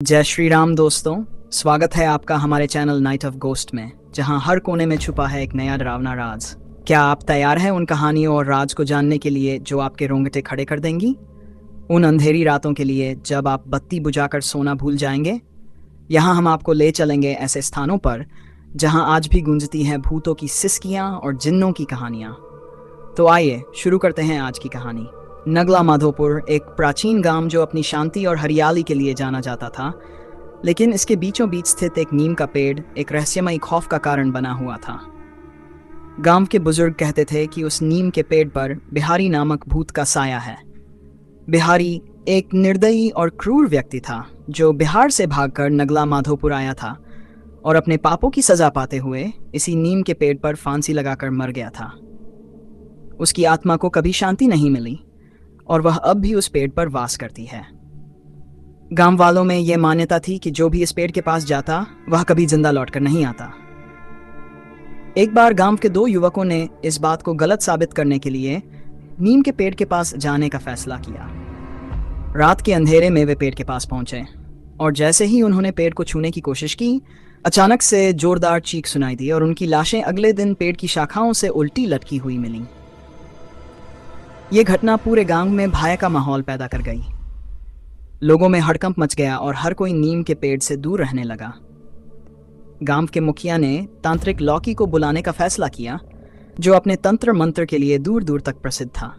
जय श्री राम दोस्तों, स्वागत है आपका हमारे चैनल नाइट ऑफ गोस्ट में, जहां हर कोने में छुपा है एक नया डरावना राज। क्या आप तैयार हैं उन कहानियों और राज को जानने के लिए जो आपके रोंगटे खड़े कर देंगी? उन अंधेरी रातों के लिए जब आप बत्ती बुझाकर सोना भूल जाएंगे? यहाँ हम आपको ले चलेंगे ऐसे स्थानों पर जहाँ आज भी गूंजती हैं भूतों की सिसकियाँ और जिन्नों की कहानियाँ। तो आइए शुरू करते हैं आज की कहानी। नगला माधोपुर एक प्राचीन गांव जो अपनी शांति और हरियाली के लिए जाना जाता था, लेकिन इसके बीचों बीच स्थित एक नीम का पेड़ एक रहस्यमयी खौफ का कारण बना हुआ था। गांव के बुजुर्ग कहते थे कि उस नीम के पेड़ पर बिहारी नामक भूत का साया है। बिहारी एक निर्दयी और क्रूर व्यक्ति था जो बिहार से भागकर नगला माधोपुर आया था और अपने पापों की सजा पाते हुए इसी नीम के पेड़ पर फांसी लगाकर मर गया था। उसकी आत्मा को कभी शांति नहीं मिली और वह अब भी उस पेड़ पर वास करती है। गांव वालों में यह मान्यता थी कि जो भी इस पेड़ के पास जाता वह कभी जिंदा लौटकर नहीं आता। एक बार गांव के दो युवकों ने इस बात को गलत साबित करने के लिए नीम के पेड़ के पास जाने का फैसला किया। रात के अंधेरे में वे पेड़ के पास पहुंचे और जैसे ही उन्होंने पेड़ को छूने की कोशिश की, अचानक से जोरदार चीख सुनाई दी और उनकी लाशें अगले दिन पेड़ की शाखाओं से उल्टी लटकी हुई मिलीं। ये घटना पूरे गांव में भय का माहौल पैदा कर गई। लोगों में हड़कंप मच गया और हर कोई नीम के पेड़ से दूर रहने लगा। गांव के मुखिया ने तांत्रिक लौकी को बुलाने का फैसला किया, जो अपने तंत्र मंत्र के लिए दूर दूर तक प्रसिद्ध था।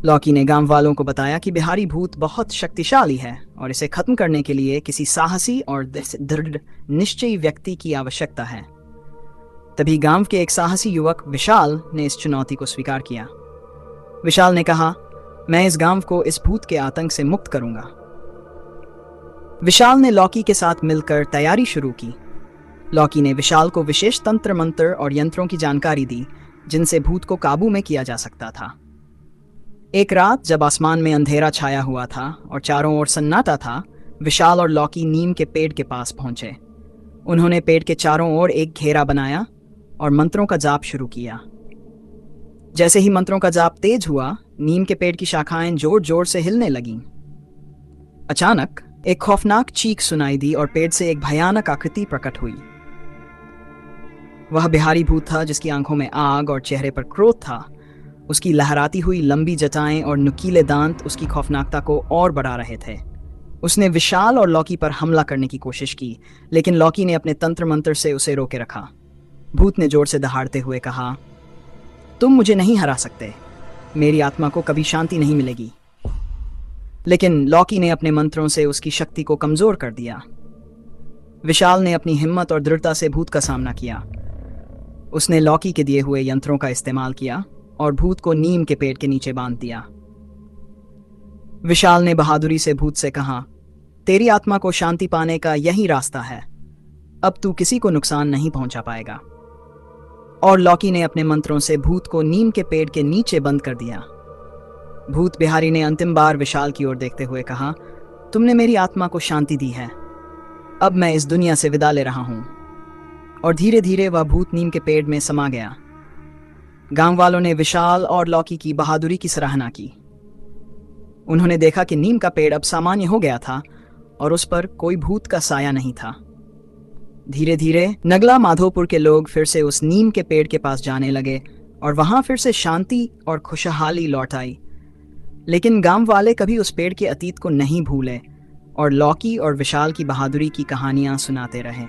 लौकी ने गांव वालों को बताया कि बिहारी भूत बहुत शक्तिशाली है और इसे खत्म करने के लिए किसी साहसी और दृढ़ निश्चयी व्यक्ति की आवश्यकता है। तभी गांव के एक साहसी युवक विशाल ने इस चुनौती को स्वीकार किया। विशाल ने कहा, मैं इस गांव को इस भूत के आतंक से मुक्त करूंगा। विशाल ने लौकी के साथ मिलकर तैयारी शुरू की। लौकी ने विशाल को विशेष तंत्र मंत्र और यंत्रों की जानकारी दी जिनसे भूत को काबू में किया जा सकता था। एक रात जब आसमान में अंधेरा छाया हुआ था और चारों ओर सन्नाटा था, विशाल और लौकी नीम के पेड़ के पास पहुंचे। उन्होंने पेड़ के चारों ओर एक घेरा बनाया और मंत्रों का जाप शुरू किया। जैसे ही मंत्रों का जाप तेज हुआ, नीम के पेड़ की शाखाएं जोर जोर से हिलने लगीं। अचानक एक खौफनाक चीख सुनाई दी और पेड़ से एक भयानक आकृति प्रकट हुई। वह बिहारी भूत था जिसकी आंखों में आग और चेहरे पर क्रोध था। उसकी लहराती हुई लंबी जटाएं और नुकीले दांत उसकी खौफनाकता को और बढ़ा रहे थे। उसने विशाल और लौकी पर हमला करने की कोशिश की, लेकिन लौकी ने अपने तंत्र मंत्र से उसे रोके रखा। भूत ने जोर से दहाड़ते हुए कहा, तुम मुझे नहीं हरा सकते, मेरी आत्मा को कभी शांति नहीं मिलेगी। लेकिन लौकी ने अपने मंत्रों से उसकी शक्ति को कमजोर कर दिया। विशाल ने अपनी हिम्मत और दृढ़ता से भूत का सामना किया। उसने लौकी के दिए हुए यंत्रों का इस्तेमाल किया और भूत को नीम के पेड़ के नीचे बांध दिया। विशाल ने बहादुरी से भूत से कहा, तेरी आत्मा को शांति पाने का यही रास्ता है, अब तू किसी को नुकसान नहीं पहुंचा पाएगा। और लौकी ने अपने मंत्रों से भूत को नीम के पेड़ के नीचे बंद कर दिया। भूत बिहारी ने अंतिम बार विशाल की ओर देखते हुए कहा, तुमने मेरी आत्मा को शांति दी है, अब मैं इस दुनिया से विदा ले रहा हूं। और धीरे धीरे वह भूत नीम के पेड़ में समा गया। गांव वालों ने विशाल और लौकी की बहादुरी की सराहना की। उन्होंने देखा कि नीम का पेड़ अब सामान्य हो गया था और उस पर कोई भूत का साया नहीं था। धीरे धीरे नगला माधोपुर के लोग फिर से उस नीम के पेड़ के पास जाने लगे और वहां फिर से शांति और खुशहाली लौट आई। लेकिन गांव वाले कभी उस पेड़ के अतीत को नहीं भूले और लौकी और विशाल की बहादुरी की कहानियां सुनाते रहे।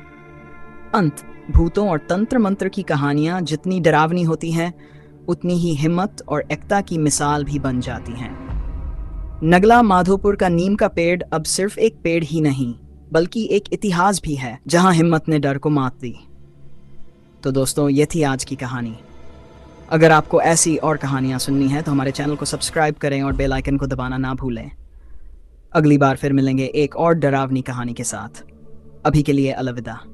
अंत भूतों और तंत्र मंत्र की कहानियां जितनी डरावनी होती हैं, उतनी ही हिम्मत और एकता की मिसाल भी बन जाती हैं। नगला माधोपुर का नीम का पेड़ अब सिर्फ एक पेड़ ही नहीं, बल्कि एक इतिहास भी है जहां हिम्मत ने डर को मात दी। तो दोस्तों, ये थी आज की कहानी। अगर आपको ऐसी और कहानियां सुननी है तो हमारे चैनल को सब्सक्राइब करें और बेल आइकन को दबाना ना भूलें। अगली बार फिर मिलेंगे एक और डरावनी कहानी के साथ। अभी के लिए अलविदा।